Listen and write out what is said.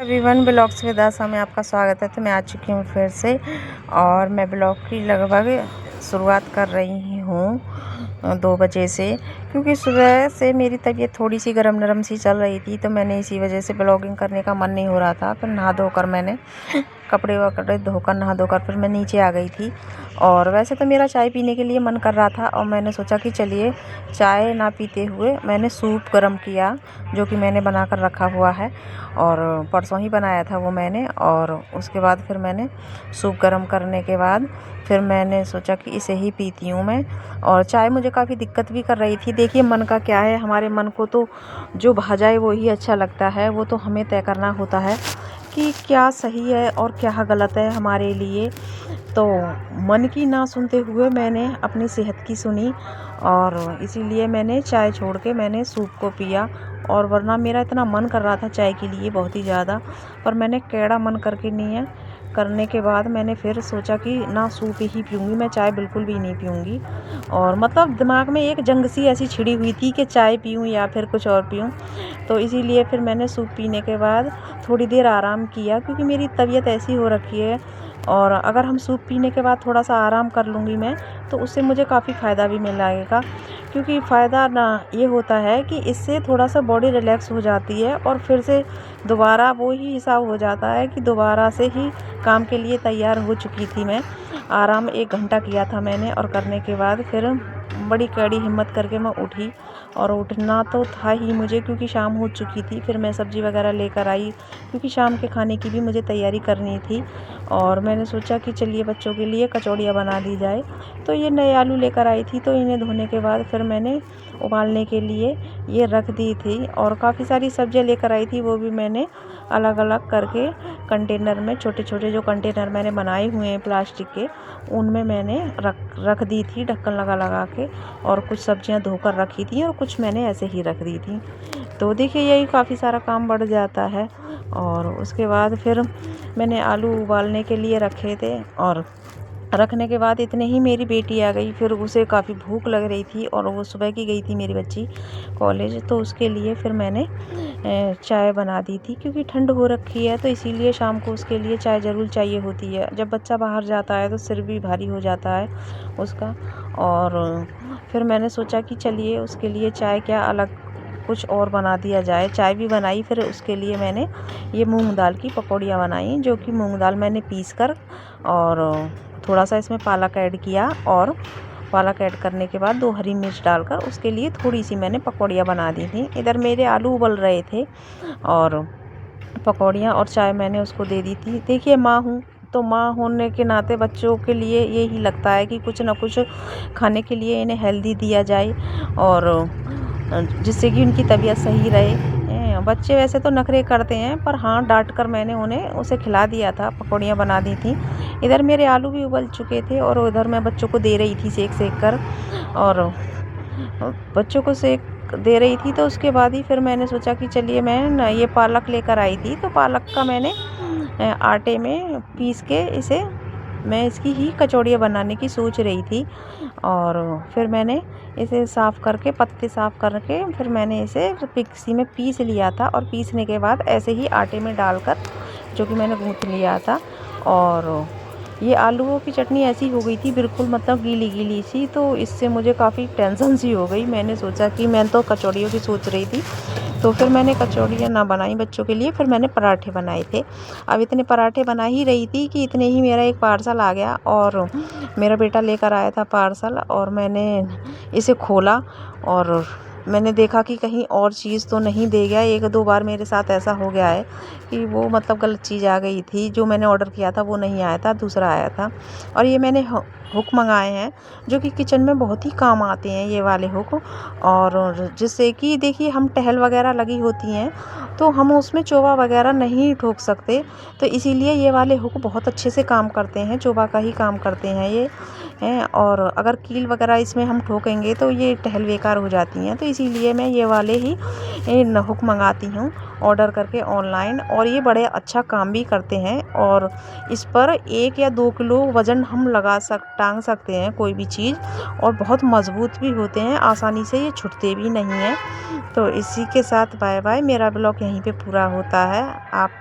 Everyone, blogs with आशा में आपका स्वागत है। तो मैं आ चुकी हूँ फिर से और मैं ब्लॉग की लगभग शुरुआत कर रही हूँ 2 बजे से, क्योंकि सुबह से मेरी तबीयत थोड़ी सी गरम नरम सी चल रही थी। तो मैंने इसी वजह से ब्लॉगिंग करने का मन नहीं हो रहा था। फिर नहा धोकर मैंने कपड़े वपड़े धोकर नहा धोकर फिर मैं नीचे आ गई थी। और वैसे तो मेरा चाय पीने के लिए मन कर रहा था और मैंने सोचा कि चलिए चाय ना पीते हुए मैंने सूप गर्म किया, जो कि मैंने बना कर रखा हुआ है और परसों ही बनाया था वो मैंने। और उसके बाद फिर मैंने सूप गर्म करने के बाद फिर मैंने सोचा कि इसे ही पीती हूँ मैं। और चाय मुझे काफ़ी दिक्कत भी कर रही थी। देखिए, मन का क्या है, हमारे मन को तो जो भा जाए वो ही अच्छा लगता है। वो तो हमें तय करना होता है कि क्या सही है और क्या गलत है हमारे लिए। तो मन की ना सुनते हुए मैंने अपनी सेहत की सुनी और इसीलिए मैंने चाय छोड़ के मैंने सूप को पिया। और वरना मेरा इतना मन कर रहा था चाय के लिए बहुत ही ज़्यादा, पर मैंने कैड़ा मन करके नहीं है करने के बाद मैंने फिर सोचा कि ना सूप ही पीऊँगी, मैं चाय बिल्कुल भी नहीं पीऊँगी। और मतलब दिमाग में एक जंग सी ऐसी छिड़ी हुई थी कि चाय पीऊँ या फिर कुछ और पीऊँ। तो इसीलिए फिर मैंने सूप पीने के बाद थोड़ी देर आराम किया, क्योंकि मेरी तबीयत ऐसी हो रखी है। और अगर हम सूप पीने के बाद थोड़ा सा आराम कर लूँगी मैं, तो उससे मुझे काफ़ी फ़ायदा भी मिलेगा। क्योंकि फ़ायदा ना ये होता है कि इससे थोड़ा सा बॉडी रिलैक्स हो जाती है और फिर से दोबारा वो ही हिसाब हो जाता है कि दोबारा से ही काम के लिए तैयार हो चुकी थी मैं। आराम 1 घंटा किया था मैंने और करने के बाद फिर बड़ी कड़ी हिम्मत करके मैं उठी। और उठना तो था ही मुझे, क्योंकि शाम हो चुकी थी। फिर मैं सब्ज़ी वगैरह लेकर आई, क्योंकि शाम के खाने की भी मुझे तैयारी करनी थी। और मैंने सोचा कि चलिए बच्चों के लिए कचौड़ियाँ बना दी जाए। तो ये नए आलू लेकर आई थी, तो इन्हें धोने के बाद फिर मैंने उबालने के लिए ये रख दी थी। और काफ़ी सारी सब्जियां लेकर आई थी, वो भी मैंने अलग अलग करके कंटेनर में, छोटे छोटे जो कंटेनर मैंने बनाए हुए हैं प्लास्टिक के, उनमें मैंने रख दी थी ढक्कन लगा लगा के। और कुछ सब्जियां धोकर रखी थी और कुछ मैंने ऐसे ही रख दी थी। तो देखिए, यही काफ़ी सारा काम बढ़ जाता है। और उसके बाद फिर मैंने आलू उबालने के लिए रखे थे और रखने के बाद इतने ही मेरी बेटी आ गई। फिर उसे काफ़ी भूख लग रही थी और वो सुबह की गई थी मेरी बच्ची कॉलेज। तो उसके लिए फिर मैंने चाय बना दी थी, क्योंकि ठंड हो रखी है तो इसीलिए शाम को उसके लिए चाय ज़रूर चाहिए होती है। जब बच्चा बाहर जाता है तो सिर भी भारी हो जाता है उसका। और फिर मैंने सोचा कि चलिए उसके लिए चाय क्या अलग कुछ और बना दिया जाए। चाय भी बनाई, फिर उसके लिए मैंने ये मूंग दाल की पकौड़ियाँ बनाई, जो कि मूंग दाल मैंने पीस कर और थोड़ा सा इसमें पालक ऐड किया। और पालक ऐड करने के बाद 2 हरी मिर्च डालकर उसके लिए थोड़ी सी मैंने पकौड़ियाँ बना दी थी। इधर मेरे आलू उबल रहे थे और पकौड़ियाँ और चाय मैंने उसको दे दी थी। देखिए, माँ हूँ तो माँ होने के नाते बच्चों के लिए यही लगता है कि कुछ ना कुछ खाने के लिए इन्हें हेल्दी दिया जाए और जिससे कि उनकी तबीयत सही रहे। बच्चे वैसे तो नखरे करते हैं, पर हाँ, डांट कर मैंने उन्हें उसे खिला दिया था, पकौड़ियाँ बना दी थी। इधर मेरे आलू भी उबल चुके थे और उधर मैं बच्चों को दे रही थी सेक सेक कर। और बच्चों को सेक दे रही थी तो उसके बाद ही फिर मैंने सोचा कि चलिए मैं न ये पालक लेकर आई थी, तो पालक का मैंने आटे में पीस के इसे मैं इसकी ही कचौड़ियाँ बनाने की सोच रही थी। और फिर मैंने इसे साफ़ करके, पत्ते साफ़ करके, फिर मैंने इसे मिक्सी में पीस लिया था। और पीसने के बाद ऐसे ही आटे में डालकर, जो कि मैंने गूँथ लिया था। और ये आलूओं की चटनी ऐसी हो गई थी बिल्कुल, मतलब गीली गीली सी, तो इससे मुझे काफ़ी टेंशन सी हो गई। मैंने सोचा कि मैं तो कचौड़ियों की सोच रही थी, तो फिर मैंने कचौड़ियाँ ना बनाई बच्चों के लिए, फिर मैंने पराठे बनाए थे। अब इतने पराठे बना ही रही थी कि इतने ही मेरा एक पार्सल आ गया और मेरा बेटा लेकर आया था पार्सल। और मैंने इसे खोला और मैंने देखा कि कहीं और चीज़ तो नहीं दे गया। 1-2 बार मेरे साथ ऐसा हो गया है कि वो मतलब गलत चीज़ आ गई थी। जो मैंने ऑर्डर किया था वो नहीं आया था, दूसरा आया था। और ये मैंने हुक मंगाए हैं, जो कि किचन में बहुत ही काम आते हैं ये वाले हुक। और जिससे कि देखिए, हम टहल वगैरह लगी होती हैं तो हम उसमें चोबा वगैरह नहीं ठोक सकते। तो इसीलिए ये वाले हुक बहुत अच्छे से काम करते हैं, चोबा का ही काम करते हैं ये हैं। और अगर कील वगैरह इसमें हम ठोकेंगे तो ये टहल बेकार हो जाती हैं। तो इसीलिए मैं ये वाले ही हुक मंगाती हूँ ऑर्डर करके ऑनलाइन, और ये बड़े अच्छा काम भी करते हैं। और इस पर 1 या 2 किलो वज़न हम टांग सकते हैं कोई भी चीज़, और बहुत मज़बूत भी होते हैं, आसानी से ये छूटते भी नहीं हैं। तो इसी के साथ बाय बाय, मेरा ब्लॉग यहीं पे पूरा होता है। आप